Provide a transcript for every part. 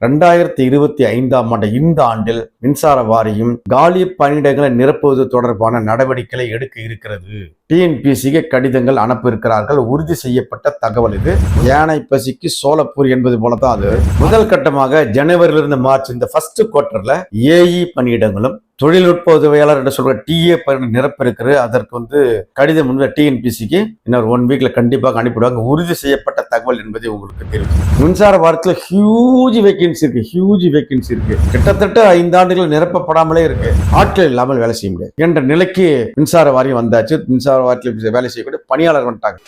2025 இந்த ஆண்டில் மின்சார வாரியம் காலி பணியிடங்களை நிரப்புவது தொடர்பான நடவடிக்கைகளை எடுக்க இருக்கிறது. டிஎன்பிசிக்கு கடிதங்கள் அனுப்ப இருக்கிறார்கள். உறுதி செய்யப்பட்ட தகவல் இது. யானை பசிக்கு சோளப்பூர் என்பது போலதான் அது. முதல் கட்டமாக ஜனவரியிலிருந்து மார்ச் இந்த ஃபர்ஸ்ட் குவார்டர்ல ஏஇ பணியிடங்களும் தொழில்நுட்ப உதவியாளர் என்று சொல்ற டிஏ பணி நிரப்ப இருக்கிறது. அதற்கு கடிதம் முன்பு டிஎன்பிசிக்கு இன்னொரு 1 வீக்ல கண்டிப்பாக அனுப்பிடுவாங்க. உறுதி செய்யப்பட்ட தகவல் என்பதை உங்களுக்கு தெரியும். மின்சார வாரத்தில் ஹியூஜ் வேகன்சி இருக்கு. கிட்டத்தட்ட 5 ஆண்டுகள் நிரப்பப்படாமலே இருக்கு. ஆட்கள் இல்லாமல் வேலை செய்ய முடியாது என்ற நிலைக்கு மின்சார வாரியம் வந்தாச்சு. மின்சார வாரியத்தில் வேலை செய்யக்கூடிய பணியாளர் வந்துட்டாங்க.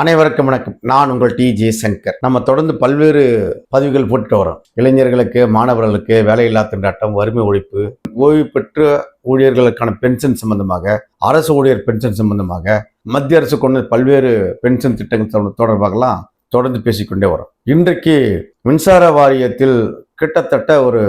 அனைவருக்கும் வணக்கம். நான் உங்கள் டிஜே சங்கர். நம்ம தொடர்ந்து பல்வேறு பதிவுகள் போட்டுட்டு வரோம். இளைஞர்களுக்கு, மாணவர்களுக்கு வேலையில்லா திண்டாட்டம், வறுமை ஒழிப்பு, ஓய்வு பெற்ற ஊழியர்களுக்கான பென்ஷன் சம்பந்தமாக, அரசு ஊழியர் பென்ஷன் சம்பந்தமாக, மத்திய அரசு கொண்டு பல்வேறு பென்ஷன் திட்டங்கள் தொடர்பாகலாம் தொடர்ந்து பேசிக்கொண்டே வரோம். இன்றைக்கு மின்சார வாரியத்தில் கிட்டத்தட்ட ஒரு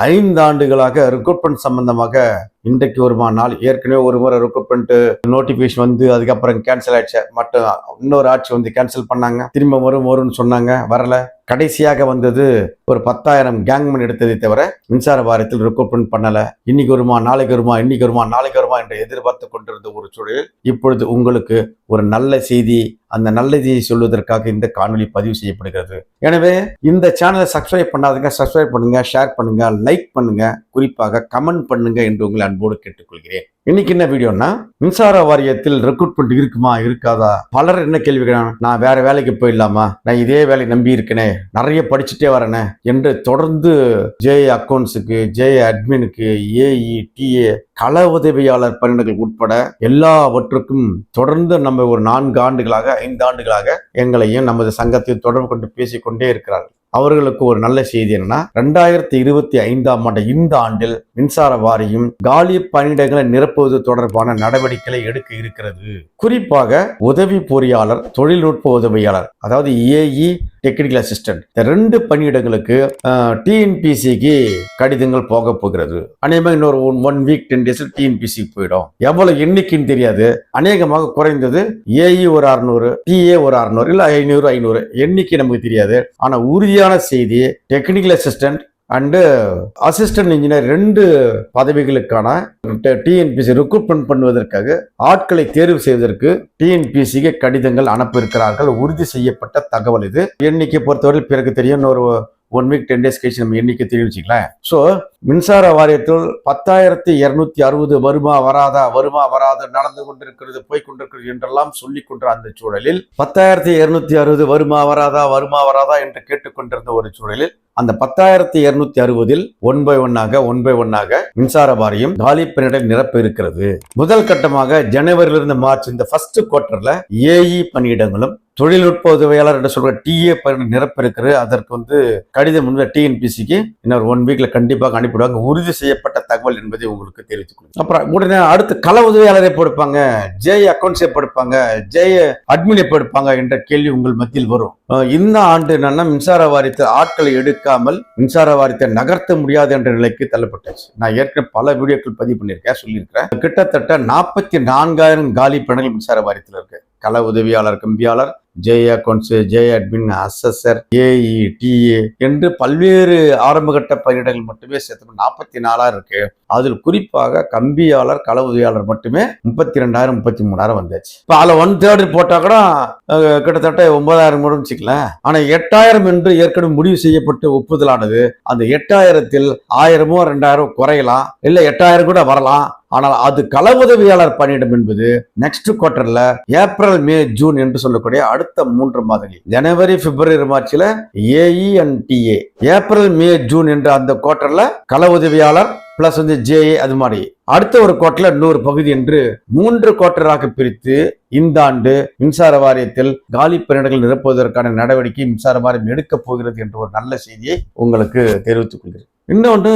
5 ஆண்டுகளாக ரெக்ரூட்மெண்ட் சம்பந்தமாக இன்றைக்கு ஒரு நாள் ஏற்கனவே ஒரு முறை ரெக்ரூட்மெண்ட் நோட்டிபிகேஷன் அதுக்கப்புறம் கேன்சல் ஆயிடுச்சு. மட்டும் இன்னொரு ஆட்சி கேன்சல் பண்ணாங்க. திரும்ப வரும்னு சொன்னாங்க, வரல. கடைசியாக வந்தது ஒரு 10,000 கேங்மேன் எடுத்ததை தவிர மின்சார வாரியத்தில் ரெக்ரூட்மெண்ட் பண்ணல. இன்னைக்கு வருமா, நாளைக்கு வருமா, இன்னைக்கு வருமா, நாளைக்கு வருமா என்று எதிர்பார்த்து கொண்டிருந்த ஒரு சூழலில் இப்பொழுது உங்களுக்கு ஒரு நல்ல செய்தி, அந்த நல்ல செய்தியை சொல்வதற்காக இந்த காணொலி பதிவு செய்யப்படுகிறது. எனவே இந்த சேனலை சப்ஸ்கிரைப் பண்ணாதுங்க, சப்ஸ்கிரைப் பண்ணுங்க, ஷேர் பண்ணுங்க, லைக் பண்ணுங்க, குறிப்பாக கமெண்ட் பண்ணுங்க என்று உங்களை அன்போடு கேட்டுக்கொள்கிறேன். இன்னைக்கு என்ன வீடியோனா, மின்சார வாரியத்தில் ரெக்ரூட்மெண்ட் இருக்குமா இருக்காதா? பலர் என்ன கேள்வி கேட்கறாங்க, நான் வேற வேலைக்கு போயிடலாமா, நான் இதே வேலை நம்பி இருக்கனே, நிறைய படிச்சுட்டே வரனே என்று தொடர்ந்து ஜேஏ அக்கௌண்ட்ஸுக்கு, ஜேஏ அட்மினுக்கு, ஏஇ, டிஏ, கள உதவியாளர் பணியிடங்கள் உட்பட எல்லாவற்றுக்கும் தொடர்ந்து நம்ம ஒரு 4 ஆண்டுகளாக 5 ஆண்டுகளாக எங்களையும் நமது சங்கத்தையும் தொடர்பு கொண்டு பேசிக்கொண்டே இருக்கிறார்கள். அவர்களுக்கு ஒரு நல்ல செய்தி என்னன்னா, 2025 இந்த ஆண்டில் மின்சார வாரியம் காலி பணியிடங்களை நிரப்புவது தொடர்பான நடவடிக்கைகளை எடுக்க இருக்கிறது. குறிப்பாக உதவி பொறியாளர், தொழில்நுட்ப உதவியாளர், அதாவது ஏஇ, டெக்னிக்கல் அசிஸ்டன்ட், இந்த 2 பணியிடங்களுக்கு டிஎன்பிசிக்கு கடிதங்கள் போக போகிறது. அநேகமாக இன்னொரு 1 வீக் 10 டேஸ் டிஎன்பிசிக்கு போயிடும். எவ்வளவு எண்ணிக்கைன்னு தெரியாது. அநேகமாக குறைந்தது ஏஇ ஒரு 600, டிஏ ஒரு 600, இல்ல 500 எண்ணிக்கை நமக்கு தெரியாது. ஆனா உறுதியான செய்தி, technical assistant and assistant engineer 2 பதவிகளுக்கான டிஎன்பிசி ரெக்ரூட்மெண்ட் பண்ணுவதற்காக ஆட்களை தேர்வு செய்வதற்கு டிஎன்பிசிக்கு கடிதங்கள் அனுப்ப இருக்கிறார்கள். உறுதி செய்யப்பட்ட தகவல் இது. எண்ணிக்கை பொறுத்தவரை பிறகு தெரியும். ஒரு 1 வீக் 10 டேஸ் கழிச்சு நம்ம எண்ணிக்கை தெரிவிச்சுக்கலாம். சோ மின்சார வாரியத்தில் 10,260 வருமா வராதா நடந்து கொண்டிருக்கிறது, போய்கொண்டிருக்கிறது என்றெல்லாம் சொல்லிக் கொண்ட அந்த சூழலில் 10,260 வருமா வராதா என்று கேட்டுக்கொண்டிருந்த ஒரு சூழலில் அந்த 10,260 ஒன் பை ஒன்னாக மின்சார வாரியம் காலி பணியிடங்களை நிரப்ப இருக்கிறது. முதல் கட்டமாக ஜனவரியிலிருந்து மார்ச் இந்த ஃபர்ஸ்ட் குவார்டர்ல ஏஇ பணியிடங்களும் தொழில்நுட்ப உதவியாளர் என்று சொல்ற டிஏ பணி நிரப்ப இருக்கிறது. அதற்கு கடிதம் முன்பு டிஎன்பிசிக்கு இன்னொரு 1 வீக்ல கண்டிப்பாக அனுப்பிடுவாங்க. உறுதி செய்யப்பட்ட தகவல் என்பதை உங்களுக்கு தெரிவித்துக்கொள்ளுங்க. அப்புறம் உடனே அடுத்து கள உதவியாளரை எடுப்பாங்க, ஜேஏ அக்கௌண்ட்ஸ் எடுப்பாங்க, ஜேஏ அட்மின் எடுப்பாங்க என்ற கேள்வி உங்கள் மத்தியில் வரும். இந்த ஆண்டு என்னன்னா, மின்சார வாரியத்தில் ஆட்களை எடுக்காமல் மின்சார வாரியத்தை நகர்த்த முடியாது என்ற நிலைக்கு தள்ளப்பட்டாச்சு. நான் ஏற்கனவே பல வீடியோக்கள் பதிவு பண்ணியிருக்கேன், சொல்லியிருக்கிறேன். கிட்டத்தட்ட 44,000 காலி பணிகள் மின்சார வாரியத்தில் இருக்கு. கள உதவியாளர், கம்பியாளர், JA accounts, JA admin, assessor, AE, TA என்று பல்வேறு ஆரம்பகட்ட பணியிடங்கள் மட்டுமே சேர்த்து 44,000 இருக்கு. அதில் குறிப்பாக கம்பியாளர், கள உதவியாளர் மட்டுமே 32,000 33,000 வந்தாச்சு. இப்போ அதில் 1/3 போட்டா கூட கிட்டத்தட்ட 9,000 கூட வச்சுக்கலாம். ஆனா 8,000 என்று ஏற்கனவே முடிவு செய்யப்பட்டு ஒப்புதலானது. அந்த 8,000-ல் 1,000 2,000 குறையலாம், இல்ல 8,000 கூட வரலாம். ஆனால் அது கள உதவியாளர் பணியிடம் என்பது நெக்ஸ்ட் குவார்டர்ல ஏப்ரல், மே, ஜூன் என்று சொல்லக்கூடிய அடுத்த 3 மாதங்கள், ஜனவரி, பிப்ரவரி, மார்ச்ல AE and TA, April, May, June என்ற அந்த குவார்டர்ல கள உதவியாளர் பிளஸ் ஜேஏ, அது மாதிரி அடுத்த ஒரு குவார்டர்ல இன்னொரு பகுதி என்று 3 குவார்டராக பிரித்து இந்த ஆண்டு மின்சார வாரியத்தில் காலி பணியிடங்கள் நிரப்புவதற்கான நடவடிக்கை மின்சார வாரியம் எடுக்க போகிறது என்ற ஒரு நல்ல செய்தியை உங்களுக்கு தெரிவித்துக் கொள்கிறேன். இன்னொன்று,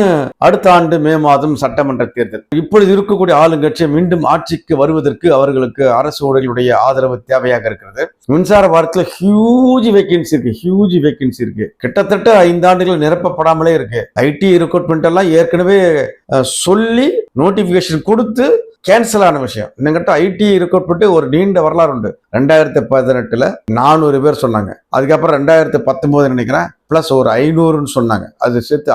அடுத்த ஆண்டு மே மாதம் சட்டமன்ற தேர்தல். இப்பொழுது இருக்கக்கூடிய ஆளுங்கட்சி மீண்டும் ஆட்சிக்கு வருவதற்கு அவர்களுக்கு அரசு ஊழியர்களுடைய ஆதரவு தேவையாக இருக்கிறது. மின்சார வாரத்தில் ஹியூஜ் வேகன்சி இருக்கு. கிட்டத்தட்ட 5 ஆண்டுகள் நிரப்பப்படாமலே இருக்கு. ஐடி ரெக்ரூட்மெண்ட் எல்லாம் ஏற்கனவே சொல்லி நோட்டிபிகேஷன் கொடுத்து கேன்சல் ஆன விஷயம். என்கிட்ட ஐடி ரெக்ரூட்மெண்ட் ஒரு நீண்ட வரலாறு உண்டு. 2018 400 பேர் சொன்னாங்க. அதுக்கப்புறம் 2019 நினைக்கிறேன் பிளஸ் ஒரு 500 சொன்னாங்க. அது சேர்த்து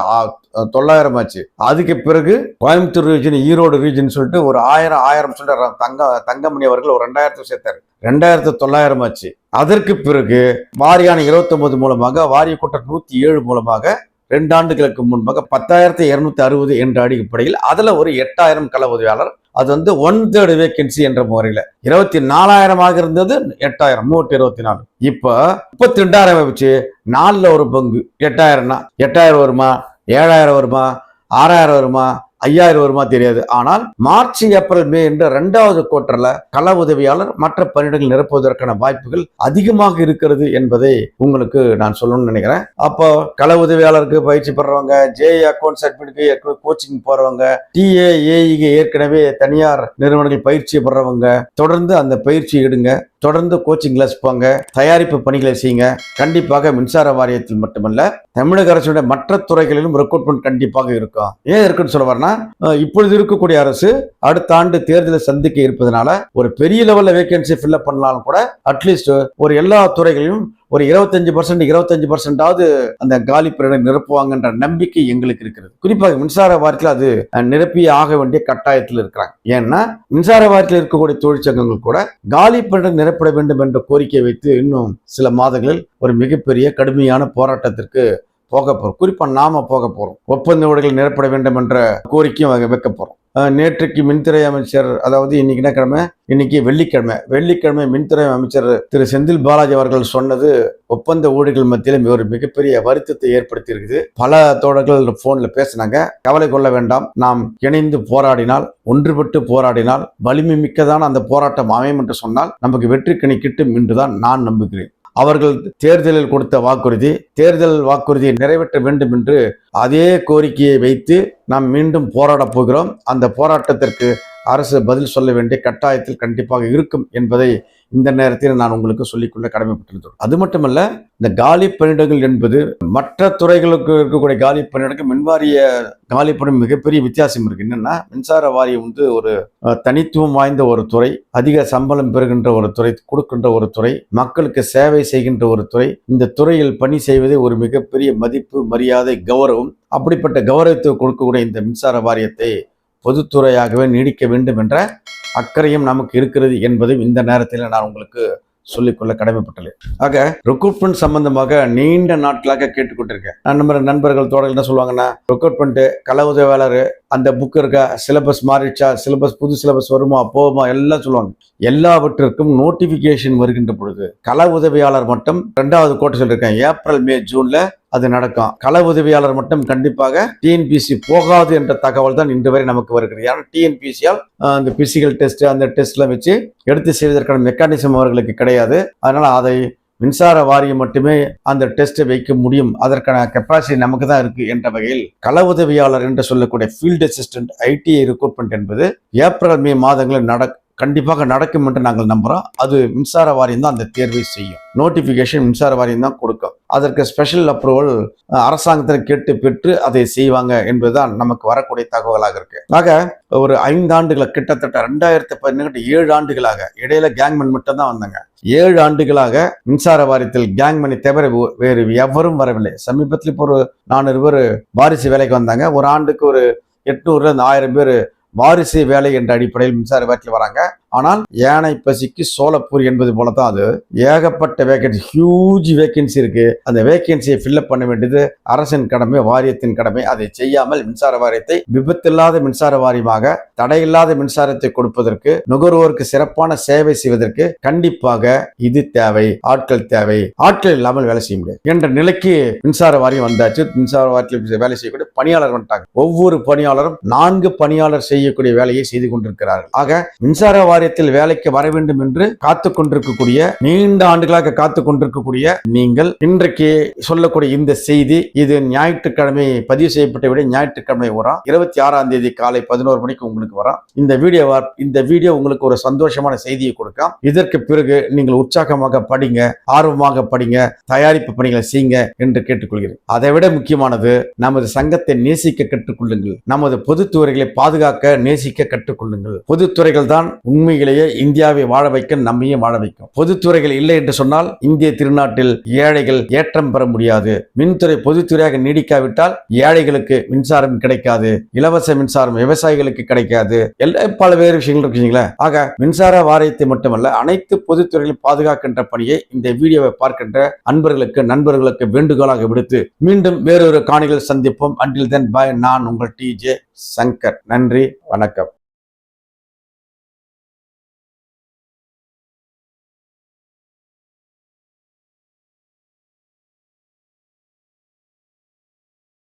900 ஆச்சு. அதுக்கு பிறகு கோயம்புத்தூர் ரீஜன், ஈரோடு ரீஜன் சொல்லிட்டு ஒரு 1000 சொல்லிட்டு தங்கமணி அவர்கள் ஒரு 2000 சேர்த்தாரு. 2900 ஆச்சு. அதற்கு பிறகு வாரியான 29 மூலமாக, வாரிய கூட்டம் 107 மூலமாக 2 ஆண்டுகளுக்கு முன்பாக 10,260 என்ற அடிப்படையில் அதுல ஒரு 8000 கள உதவியாளர். அது 1/3 வேகன்சி என்ற முறையில 24,000 இருந்தது. 8000 24. இப்ப 32,000 வச்சு 4ல் ஒரு பங்கு 8000னா 8000 வருமா, 7000 வருமா, 6000 வருமா, 5000 வருமா தெரியாது. ஆனால் மார்ச், ஏப்ரல், மே என்ற 2வது குவார்டர்ல கள உதவியாளர் மற்ற பணியிடங்கள் நிரப்புவதற்கான வாய்ப்புகள் அதிகமாக இருக்கிறது என்பதை உங்களுக்கு நான் சொல்லணும்னு நினைக்கிறேன். அப்போ கள உதவியாளருக்கு பயிற்சி பெறவங்க, ஜேஇ அக்கௌண்ட்ஸ் அட்மினுக்கு கோச்சிங் போறவங்க, டிஏஏஇக்கு ஏற்கனவே தனியார் நிறுவனங்கள் பயிற்சி பெறவங்க தொடர்ந்து அந்த பயிற்சி எடுங்க. தொடர்ந்து கோச்சிங் கிளாஸ் போங்க, தயாரிப்பு பணிகளை செய்யுங்க. கண்டிப்பாக மின்சார வாரியத்தில் மட்டுமல்ல, தமிழக அரசுடைய மற்ற துறைகளிலும் ரெக்ரூட்மெண்ட் கண்டிப்பாக இருக்கும். ஏன் இருக்குன்னு சொல்ல வரேன்னா, இப்பொழுது இருக்கக்கூடிய அரசு அடுத்த ஆண்டு தேர்தலை சந்திக்க இருப்பதனால ஒரு பெரிய லெவல்ல வேகன்சி ஃபில்அப் பண்ணாலும் கூட அட்லீஸ்ட் ஒரு எல்லா துறைகளிலும் ஒரு 25% அந்த காலி பணியிடங்களை நிரப்புவாங்கன்ற நம்பிக்கை எங்களுக்கு இருக்கிறது. குறிப்பாக மின்சார வாரியத்தில் அது நிரப்பி ஆக வேண்டிய கட்டாயத்தில் இருக்கிறாங்க. ஏன்னா மின்சார வாரியத்தில் இருக்கக்கூடிய தொழிற்சங்கங்கள் கூட காலி பணியிடங்கள் நிரப்பட வேண்டும் என்ற கோரிக்கை வைத்து இன்னும் சில மாதங்களில் ஒரு மிகப்பெரிய கடுமையான போராட்டத்திற்கு போக போறோம். குறிப்பா நாம போக போறோம். ஒப்பந்த ஊழியர்கள் நிரப்பட வேண்டும் என்ற கோரிக்கையும் வைக்க போறோம். நேற்றைக்கு மின்துறை அமைச்சர், அதாவது இன்னைக்கு என்ன கிழமை, இன்னைக்கு வெள்ளிக்கிழமை மின்துறை அமைச்சர் திரு செந்தில் பாலாஜி அவர்கள் சொன்னது ஒப்பந்த ஊழியர்கள் மத்தியில் ஒரு மிகப்பெரிய வருத்தத்தை ஏற்படுத்தி இருக்குது. பல தோழர்கள் போன்ல பேசினாங்க. கவலை கொள்ள வேண்டாம், நாம் இணைந்து போராடினால், ஒன்றுபட்டு போராடினால் வலிமை மிக்கதான அந்த போராட்டம் அமையும் என்று சொன்னால் நமக்கு வெற்றி கனி கிட்டும் என்றுதான் நான் நம்புகிறேன். அவர்கள் தேர்தலில் கொடுத்த தேர்தல் வாக்குறுதியை நிறைவேற்ற வேண்டும் என்று அதே கோரிக்கையை வைத்து நாம் மீண்டும் போராடப் போகிறோம். அந்த போராட்டத்திற்கு அரசு பதில் சொல்ல வேண்டிய கட்டாயத்தில் கண்டிப்பாக இருக்கும் என்பதை இந்த நேரத்தில் நான் உங்களுக்கு சொல்லிக்கொள்ள கடமைப்பட்டிருந்தோம். அது மட்டுமல்ல, இந்த காலி பணியிடங்கள் என்பது மற்ற துறைகளுக்கு இருக்கக்கூடிய காலி பணியிடங்கள் மின்வாரிய காலி பணி மிகப்பெரிய வித்தியாசம் இருக்கு. என்னன்னா, மின்சார வாரியம் ஒரு தனித்துவம் வாய்ந்த ஒரு துறை, அதிக சம்பளம் பெறுகின்ற ஒரு துறை, கொடுக்கின்ற ஒரு துறை, மக்களுக்கு சேவை செய்கின்ற ஒரு துறை. இந்த துறையில் பணி செய்வதே ஒரு மிகப்பெரிய மதிப்பு, மரியாதை, கௌரவம். அப்படிப்பட்ட கௌரவத்தை கொடுக்கக்கூடிய இந்த மின்சார வாரியத்தை பொதுத்துறையாகவே நீடிக்க வேண்டும் என்ற அக்கறையும் நமக்கு இருக்கிறது என்பதை இந்த நேரத்தில் நான் உங்களுக்கு சொல்லிக்கொள்ள கடமைப்பட்டுள்ளேன். ஆக ரெக்ரூட்மெண்ட் சம்பந்தமாக நீண்ட நாட்களாக கேட்டுக்கொண்டிருக்கேன். நம்ம நண்பர்கள் தோழர்கள் என்ன சொல்லுவாங்கன்னா, ரெக்ரூட்மெண்ட் கள உதவியாளர் அந்த புக் இருக்கா, சிலபஸ் மாறிடுச்சா, புது சிலபஸ் வருமா போகுமா எல்லாம் சொல்லுவாங்க. எல்லாவற்றிற்கும் நோட்டிபிகேஷன் வருகின்ற பொழுது கள உதவியாளர் மட்டும் 2வது கோட்டை சொல்லியிருக்கேன். ஏப்ரல், மே, ஜூன்ல அது நடக்கும். கள உதவியாளர் மட்டும் கண்டிப்பாக டிஎன்பிசி போகாது என்ற தகவல் தான் இன்று வரை நமக்கு வருகிறது. ஏன்னா டிஎன்பிசியால் அந்த பிசிக்கல் டெஸ்ட், அந்த டெஸ்ட்லாம் வச்சு எடுத்து செய்வதற்கான மெக்கானிசம் அவர்களுக்கு கிடையாது. அதனால அதை மின்சார வாரியம் மட்டுமே அந்த டெஸ்ட்டை வைக்க முடியும். அதற்கான கெப்பாசிட்டி நமக்கு தான் இருக்கு என்ற வகையில் கள உதவியாளர் என்று சொல்லக்கூடிய ஃபீல்டு அசிஸ்டன்ட் ஐடிஐ ரெக்ரூட்மெண்ட் என்பது ஏப்ரல், மே மாதங்களில் கண்டிப்பாக நடக்கும் என்று நாங்கள் நம்புறோம். அது மின்சார வாரியம் தான் அந்த தேர்வை செய்யும். நோட்டிபிகேஷன் மின்சார வாரியம் தான் கொடுக்கும். அதற்கு ஸ்பெஷல் அப்ரூவல் அரசாங்கத்தில் கேட்டு பெற்று அதை செய்வாங்க என்பதுதான் நமக்கு வரக்கூடிய தகவலாக இருக்கு. ஆக ஒரு 5 ஆண்டுகள், கிட்டத்தட்ட 2018 7 ஆண்டுகளாக, இடையில கேங்மேன் மட்டும் தான் வந்தாங்க. 7 ஆண்டுகளாக மின்சார வாரியத்தில் கேங்மேனை தவிர வேறு எவரும் வரவில்லை. சமீபத்தில் இப்போ ஒரு 400 பேர் வாரிசு வேலைக்கு வந்தாங்க. ஒரு ஆண்டுக்கு ஒரு 800 1000 பேர் வாரிசு வேலை என்ற அடிப்படையில் மின்சார வாரியத்தில் வராங்க. ஆனால் யானை பசிக்கு சோளப்பூர் என்பது போலதான் அது. ஏகப்பட்ட வேகன்சி, ஹியூஜ் வேகன்சி இருக்கு. அந்த வேகன்சியை ஃபில்அப் பண்ண வேண்டியது அரசின் கடமை, வாரியத்தின் கடமை. அதை செய்யாமல் மின்சார வாரியத்தை விபத்தில்லாத மின்சார வாரியமாக, தடையில்லாத மின்சாரத்தை கொடுப்பதற்கு, நுகர்வோருக்கு சிறப்பான சேவை செய்வதற்கு கண்டிப்பாக இது தேவை. ஆட்கள் தேவை. ஆட்கள் இல்லாமல் வேலை செய்ய முடியாது என்ற நிலைக்கு மின்சார வாரியம் வந்தாச்சு. மின்சார வாரியத்தில் வேலை செய்யக்கூடிய பணியாளர் வந்துட்டாங்க. ஒவ்வொரு பணியாளரும் 4 பணியாளர் செய்யக்கூடிய வேலையை செய்து கொண்டிருக்கிறார்கள். ஆக மின்சார வாரியம் வாரியத்தில் வேலைக்கு வர வேண்டும் என்று காத்து கொண்டிருக்கக்கூடிய, நீண்ட ஆண்டுகளாக காத்து கொண்டிருக்கக்கூடிய நீங்கள் இன்றைக்கு சொல்லக்கூடிய இந்த செய்தி, இது ஞாயிற்றுக்கிழமை பதிவு செய்யப்பட்ட விட ஞாயிற்றுக்கிழமை வரும். 26ஆம் தேதி காலை 11 மணிக்கு உங்களுக்கு வரும். இந்த வீடியோ உங்களுக்கு ஒரு சந்தோஷமான செய்தியை கொடுக்கும். இதற்கு பிறகு நீங்கள் உற்சாகமாக படிங்க, ஆர்வமாக படிங்க, தயாரிப்பு பணிகளை செய்யுங்க என்று கேட்டுக்கொள்கிறேன். அதை விட முக்கியமானது, நமது சங்கத்தை நேசிக்க கற்றுக்கொள்ளுங்கள். நமது பொதுத்துறைகளை பாதுகாக்க நேசிக்க கற்றுக்கொள்ளுங்கள். பொதுத்துறைகள் தான் உண்மையிலேயே இந்தியாவை வாழ வைக்க, நம்மையும் வாழ வைக்கும். பொதுத்துறைகள் இல்லை என்று சொன்னால் இந்திய திருநாட்டில் ஏழைகள் ஏற்றம் பெற முடியாது. மின்துறை பொதுத்துறையாக நீடிக்காவிட்டால் ஏழைகளுக்கு மின்சாரம் கிடைக்காது, இலவச மின்சாரம் விவசாயிகளுக்கு கிடைக்காது, பல்வேறு விஷயங்கள் இருக்குங்களா. ஆக மின்சார வாரியத்தை மட்டுமல்ல, அனைத்து பொதுத்துறைகளை பாதுகாக்கின்ற பணியை இந்த வீடியோவை பார்க்கின்ற அன்பர்களுக்கு, நண்பர்களுக்கு வேண்டுகோளாக விடுத்து மீண்டும் வேறொரு காணிகள் சந்திப்போம். அன்டில் தென் பாய். நான் உங்கள் TJ சங்கர். நன்றி, வணக்கம்.